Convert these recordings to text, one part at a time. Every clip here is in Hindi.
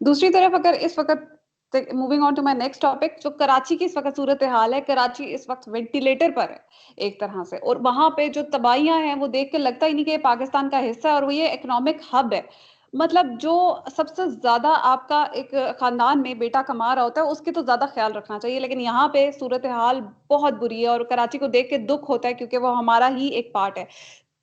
दूसरी तरफ अगर इस वक्त, moving on to my next topic, जो कराची की इस वक्त सूरत हाल है, कराची इस वक्त वेंटिलेटर पर है एक तरह से, और वहां पे जो तबाहियां हैं वो देख के लगता ही नहीं कि ये पाकिस्तान का हिस्सा है, और वो ये इकोनॉमिक हब है। मतलब जो सबसे ज्यादा आपका एक खानदान में बेटा कमा रहा होता है उसके तो ज्यादा ख्याल रखना चाहिए, लेकिन यहाँ पे सूरत हाल बहुत बुरी है और कराची को देख के दुख होता है क्योंकि वो हमारा ही एक पार्ट है।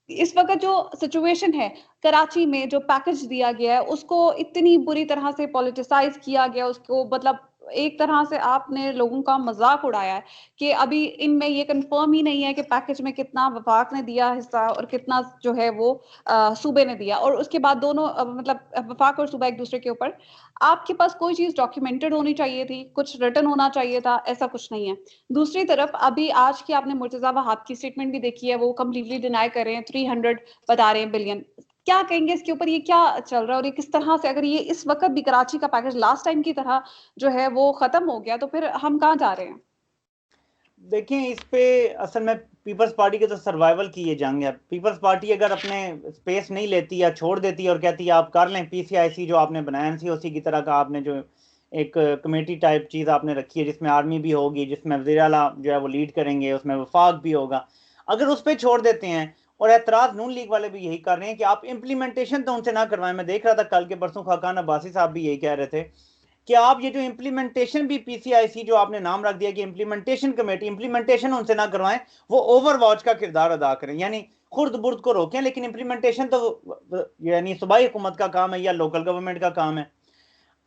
इस वक्त जो सिचुएशन है कराची में, जो पैकेज दिया गया है उसको इतनी बुरी तरह से पॉलिटिसाइज किया गया, उसको मतलब एक तरह से आपने लोगों का मजाक उड़ाया है कि अभी इनमें ये कंफर्म ही नहीं है कि पैकेज में कितना वफाक ने दिया हिस्सा और कितना जो है वो सूबे ने दिया, और उसके बाद दोनों मतलब वफाक और सूबा एक दूसरे के ऊपर। आपके पास कोई चीज डॉक्यूमेंटेड होनी चाहिए थी, कुछ रिटर्न होना चाहिए था, ऐसा कुछ नहीं है। दूसरी तरफ अभी आज की आपने मुर्तजा वहाब की स्टेटमेंट भी देखी है, वो कम्प्लीटली डिनाई कर रहे हैं, 300 बता रहे हैं बिलियन। क्या कहेंगे इसके ऊपर, ये क्या चल रहा है और ये किस तरह से, अगर ये इस वक्त भी कराची का पैकेज लास्ट टाइम की तरह जो है वो खत्म हो गया तो फिर हम कहाँ जा रहे हैं? देखिए, इस पे असल में पीपल्स पार्टी के तो सर्वाइवल की ये जंग है। पीपल्स पार्टी अगर अपने स्पेस नहीं लेती या छोड़ देती और कहती है आप कर लें, पीसीआईसी जो आपने बनाया, एनसीओसी की तरह का आपने जो एक कमेटी टाइप चीज़ आपने रखी है जिसमें आर्मी भी होगी, जिसमें वज़ीर आला जो है वो लीड करेंगे, उसमें वफाक भी होगा, अगर उस पर छोड़ देते हैं, और एतराज़ नून लीग वाले भी यही कर रहे हैं कि आप इम्प्लीमेंटेशन तो उनसे ना करवाएं। मैं देख रहा था कल के परसों खाकान अब्बासी साहब भी यही कह रहे थे कि आप ये जो इम्प्लीमेंटेशन भी पीसीआईसी जो आपने नाम रख दिया कि इम्प्लीमेंटेशन कमेटी, इम्प्लीमेंटेशन उनसे ना करवाएं, वो ओवरवॉच का किरदार अदा करें, यानी खुर्द बुर्द को रोकें, लेकिन इम्प्लीमेंटेशन तो यानी सूबाई हुकूमत का काम है या लोकल गवर्नमेंट का काम है।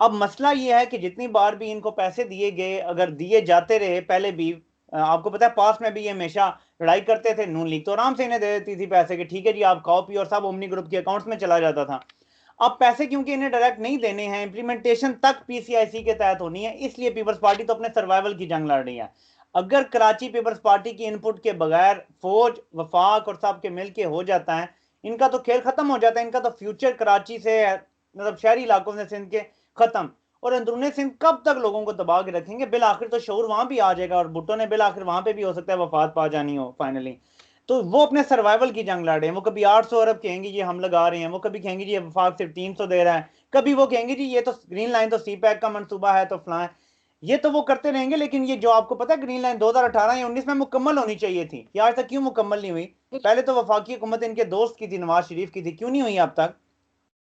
अब मसला ये है कि जितनी बार भी इनको पैसे दिए गए, अगर दिए जाते रहे पहले भी, आपको पता है पास में भी ये हमेशा लड़ाई करते थे, नून लीग तो आराम से इन्हें दे देती थी पैसे कि ठीक है जी आप खाओ पियो, और सब ओमनी ग्रुप के अकाउंट्स में चला जाता था। अब पैसे क्योंकि इन्हें डायरेक्ट नहीं देने हैं, इंप्लीमेंटेशन तक पीसीआईसी के तहत होनी है, इसलिए पीपल्स पार्टी तो अपने सर्वाइवल की जंग लड़ रही है। अगर कराची पीपल्स पार्टी की इनपुट के बगैर फौज वफाक और सब के मिल के हो जाता है, इनका तो खेल खत्म हो जाता है, इनका तो फ्यूचर कराची से मतलब शहरी इलाकों से सिंध के खत्म। और अंदरूनी सिंध कब तक लोगों को दबा के रखेंगे? बिल आखिर तो शोर वहां भी आ जाएगा, और भुट्टो ने बिल आखिर वहां पे भी हो सकता है वफात पा जानी हो फाइनली। तो वो अपने सर्वाइवल की जंग लड़ रहे हैं। वो कभी 800 अरब कहेंगे जी हम लगा रहे हैं, वो कभी कहेंगे जी वफाक सिर्फ 300 दे रहा है, कभी वो कहेंगे जी ये तो ग्रीन लाइन तो सी पैक का मंसूबा है तो फलां है। ये तो वो करते रहेंगे, लेकिन ये जो आपको पता है ग्रीन लाइन 2018 या 19 में मुकम्मल होनी चाहिए थी, ये आज तक क्यों मुकम्मल नहीं हुई? पहले तो वफाकी हुकूमत इनके दोस्त की थी, नवाज शरीफ की थी, क्यों नहीं हुई अब तक?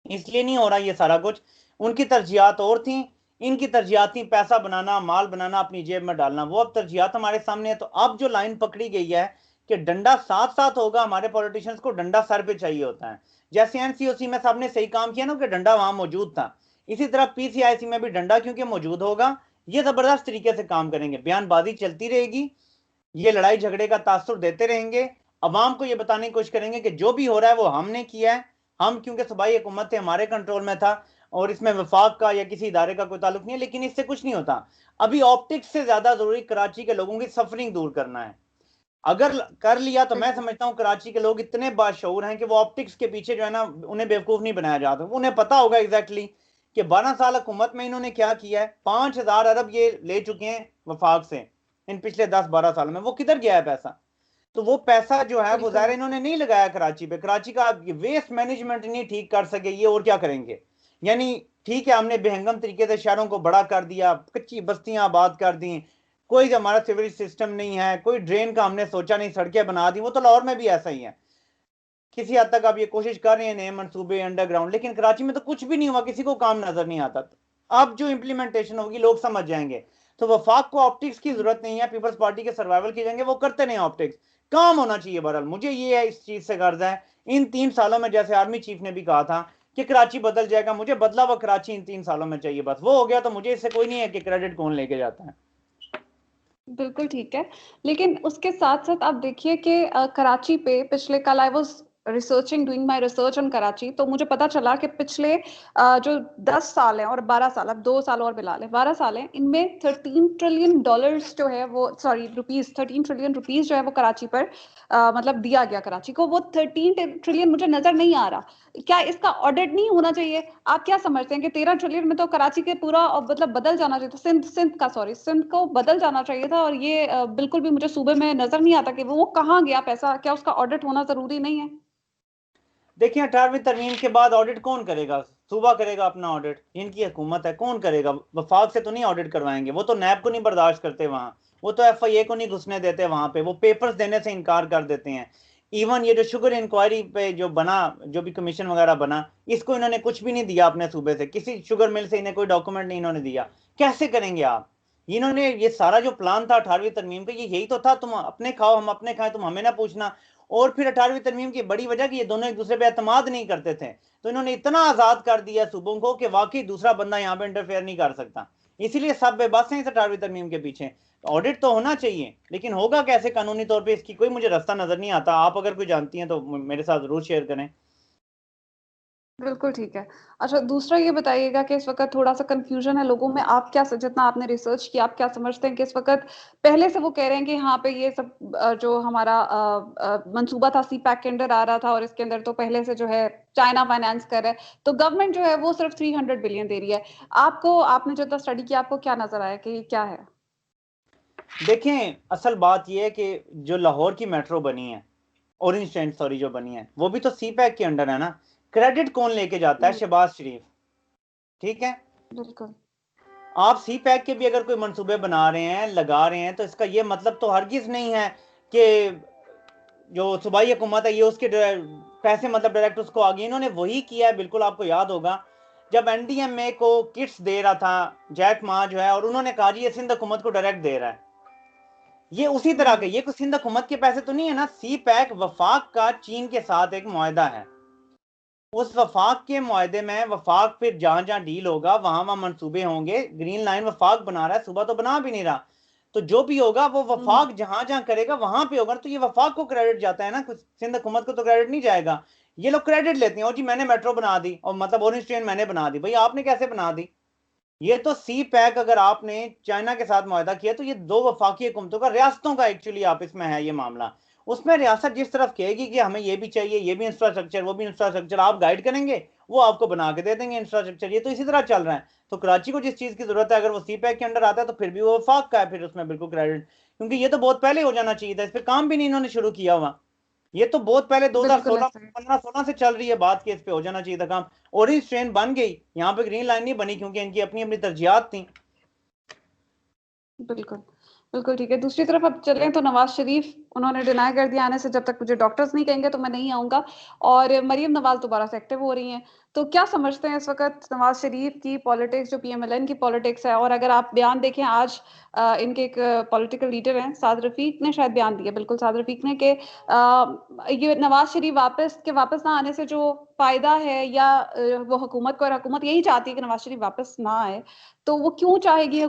इसलिए नहीं हो रहा ये सारा कुछ। उनकी तरजीहात और थी, इनकी तरजीहात थी पैसा बनाना, माल बनाना, अपनी जेब में डालना। वो अब तरजीहात हमारे सामने है। तो अब जो लाइन पकड़ी गई है कि डंडा साथ साथ होगा, हमारे पॉलिटिशियंस को डंडा सर पे चाहिए होता है। जैसे एनसीओसी में सबने सही काम किया ना कि डंडा वहां मौजूद था, इसी तरह पीसीआईसी में भी डंडा क्योंकि मौजूद होगा, ये जबरदस्त तरीके से काम करेंगे, बयानबाजी चलती रहेगी, ये लड़ाई झगड़े का तासुर देते रहेंगे, अवाम को ये बताने की कोशिश करेंगे कि जो भी हो रहा है वो हमने किया है, हम क्योंकि सूबाई हुकूमत थे, हमारे कंट्रोल में था, और इसमें वफाक का या किसी इदारे का कोई ताल्लुक नहीं है। लेकिन इससे कुछ नहीं होता। अभी ऑप्टिक्स से ज्यादा जरूरी कराची के लोगों की सफरिंग दूर करना है। अगर कर लिया तो मैं समझता हूँ कराची के लोग इतने बाशऊर हैं कि वो ऑप्टिक्स के पीछे जो है ना, उन्हें बेवकूफ नहीं बनाया जाता। उन्हें पता होगा एग्जैक्टली कि 12 साल हुकूमत में इन्होंने क्या किया है। 5,000 अरब ये ले चुके हैं वफाक से इन पिछले 10-12 सालों में, वो किधर गया है पैसा? तो वो पैसा जो है वो ज़ाहिर इन्होंने नहीं लगाया कराची पे। कराची का वेस्ट मैनेजमेंट नहीं ठीक कर सके ये, और क्या करेंगे? यानी ठीक है हमने बेहंगम तरीके से शहरों को बड़ा कर दिया, कच्ची बस्तियां आबाद कर दी, कोई हमारा सिवरेज सिस्टम नहीं है, कोई ड्रेन का हमने सोचा नहीं, सड़कें बना दी। वो तो लाहौर में भी ऐसा ही है, किसी हद तक अब ये कोशिश कर रहे हैं नए मंसूबे अंडरग्राउंड, लेकिन कराची में तो कुछ भी नहीं हुआ, किसी को काम नजर नहीं आता। अब जो इम्प्लीमेंटेशन होगी लोग समझ जाएंगे। तो वफाक को ऑप्टिक्स की जरूरत नहीं है, पीपल्स पार्टी के सर्वाइवल की जाएंगे, वो करते नहीं ऑप्टिक्स, काम होना चाहिए। बहरहाल मुझे ये है, इस चीज से गर्ज है इन 3 सालों में, जैसे आर्मी चीफ ने भी कहा था कि कराची बदल जाएगा, मुझे बदला हुआ कराची इन 3 सालों में चाहिए, बस वो हो गया तो मुझे इससे कोई नहीं है कि क्रेडिट कौन लेके जाता है। बिल्कुल ठीक है, लेकिन उसके साथ साथ आप देखिए कि कराची पे पिछले, कल I was researching, doing my research on Karachi, तो मुझे पता चला कि पिछले जो 10 साल हैं और 12 साल, अब 2 साल और मिला लें 12 साल हैं, इनमें 13 ट्रिलियन डॉलर्स जो है वो, सॉरी रुपीज, 13 ट्रिलियन रुपीज जो है वो कराची पर मतलब दिया गया कराची को। वो 13 ट्रिलियन मुझे नजर नहीं आ रहा, क्या इसका ऑडिट नहीं होना चाहिए? आप क्या समझते हैं कि 13 ट्रिलियन में तो कराची के पूरा मतलब बदल जाना चाहिए था, सिंध को बदल जाना चाहिए था, और ये बिल्कुल भी मुझे सूबे में नजर नहीं आता कि वो कहाँ गया पैसा, क्या उसका ऑडिट होना जरूरी नहीं है? देखिए 18वीं तरमीम के बाद ऑडिट कौन करेगा? सूबा करेगा अपना ऑडिट, इनकी हुकूमत है, कौन करेगा? वफाक से तो नहीं ऑडिट करवाएंगे, वो तो नैब को नहीं बर्दाश्त करते वहां, वो तो FIA को नहीं घुसने देते वहां पे, वो पेपर्स देने से इनकार कर देते हैं। इवन ये जो शुगर इंक्वायरी पे जो बना, जो भी कमीशन वगैरह बना, इसको इन्होंने कुछ भी नहीं दिया अपने सूबे से, किसी शुगर मिल से इन्हें कोई डॉक्यूमेंट नहीं इन्होंने दिया। कैसे करेंगे आप? इन्होंने ये सारा जो प्लान था 18वीं तरमीम का, ये यही तो था, तुम अपने खाओ हम अपने खाएं, तुम हमें ना पूछना। और फिर 18वीं तरमीम की बड़ी वजह कि ये दोनों एक दूसरे पे एतमाद नहीं करते थे, तो इन्होंने इतना आजाद कर दिया सूबों को कि वाकई दूसरा बंदा यहाँ पे इंटरफेयर नहीं कर सकता। इसीलिए सब बेबस हैं इस 18वीं तरमीम के पीछे। ऑडिट तो होना चाहिए, लेकिन होगा कैसे कानूनी तौर पे, इसकी कोई मुझे रास्ता नजर नहीं आता। आप अगर कोई जानती हैं तो मेरे साथ जरूर शेयर करें। बिल्कुल ठीक है। अच्छा, दूसरा ये बताइएगा कि इस वक़्त थोड़ा-सा कन्फ्यूज़न है लोगों में, आप क्या जितना आपने रिसर्च किया, आप क्या समझते हैं कि इस वक़्त पहले से वो कह रहे हैं कि यहाँ पे ये सब जो हमारा मंसूबा था CPEC के अंडर आ रहा था और इसके अंदर तो पहले से जो है चाइना फाइनेंस कर रहा है, तो गवर्नमेंट जो है वो सिर्फ 300 बिलियन दे रही है। आपको, आपने जो इतना स्टडी किया, आपको क्या नज़र आया कि ये क्या है? देखें, असल बात यह है कि जो लाहौर की मेट्रो बनी है, ऑरेंज ट्रेन सॉरी जो बनी है, वो भी तो CPEC के अंडर है ना। क्रेडिट कौन लेके जाता है? हुँ, शहबाज शरीफ, ठीक है। बिल्कुल। आप CPEC के भी अगर कोई मंसूबे बना रहे हैं, लगा रहे हैं, तो इसका ये मतलब तो हरगिज नहीं है कि जो सूबाई हुकूमत है ये उसके पैसे मतलब डायरेक्ट उसको आ गए। इन्होंने वही किया है, बिल्कुल आपको याद होगा जब NDMA को किट्स दे रहा था जैक मा जो है, और उन्होंने कहा जी ये सिंध हुकूमत को डायरेक्ट दे रहा है, ये उसी तरह के, हुँ, ये कुछ सिंध हुकूमत के पैसे तो नहीं है ना। CPEC वफाक का चीन के साथ एक मुआहदा है, उस वफाक के मुआहदे में वफाक फिर जहां जहां डील होगा वहां वहां मंसूबे होंगे। ग्रीन लाइन वफाक बना रहा है, सुबह तो बना भी नहीं रहा, तो जो भी होगा वो हुँ, वफाक जहां जहां करेगा वहां पे होगा। तो ये वफाक को क्रेडिट जाता है ना, कुछ सिंध हुकूमत को तो क्रेडिट नहीं जाएगा। ये लोग क्रेडिट लेते हैं, और जी मैंने मेट्रो बना दी, और मतलब ऑरेंज ट्रेन मैंने बना दी। भाई आपने कैसे बना दी? ये तो CPEC अगर आपने चाइना के साथ मुआहदा किया तो ये दो वफाकी हुकूमतों का, रियासतों का एक्चुअली आपस में है ये मामला। उसमें रियासत जिस तरफ कहेगी कि हमें ये भी चाहिए, ये भी इंफ्रास्ट्रक्चर, वो भी इंफ्रास्ट्रक्चर, आप गाइड करेंगे, वो आपको बना के दे देंगे इंफ्रास्ट्रक्चर। ये तो इसी तरह चल रहा है। तो कराची को जिस चीज की जरूरत है, अगर वो CPEC के अंडर आता है तो फिर भी वो वफाक का है, फिर उसमें बिल्कुल क्रेडिट, क्योंकि ये तो बहुत पहले हो जाना चाहिए था, इस पर काम भी नहीं इन्होंने शुरू किया हुआ। ये तो बहुत पहले बिल्कुल 2016 ऐसा है। 15-16 से चल रही है बात कि इस पे हो जाना चाहिए था काम। ऑरेंज ट्रेन बन गई, यहाँ पे ग्रीन लाइन नहीं बनी क्योंकि इनकी अपनी अपनी तरजीहात थी। बिल्कुल, बिल्कुल ठीक है। दूसरी तरफ अब चलें तो नवाज़ शरीफ, उन्होंने डिनाई कर दिया आने से, जब तक मुझे डॉक्टर्स नहीं कहेंगे तो मैं नहीं आऊँगा, और मरियम नवाज़ दोबारा से एक्टिव हो रही हैं। तो क्या समझते हैं इस वक़्त नवाज़ शरीफ की पॉलिटिक्स, जो PMLN की पॉलिटिक्स है? और अगर आप बयान देखें आज, इनके एक पॉलिटिकल लीडर हैं, साद रफ़ीक ने शायद बयान दिया, बिल्कुल साद रफ़ीक ने, कि ये नवाज़ शरीफ वापस ना आने से जो फ़ायदा है, या वो हुकूमत को, और हुकूमत यही चाहती है कि नवाज़ शरीफ वापस ना आए, तो वो क्यों चाहेगी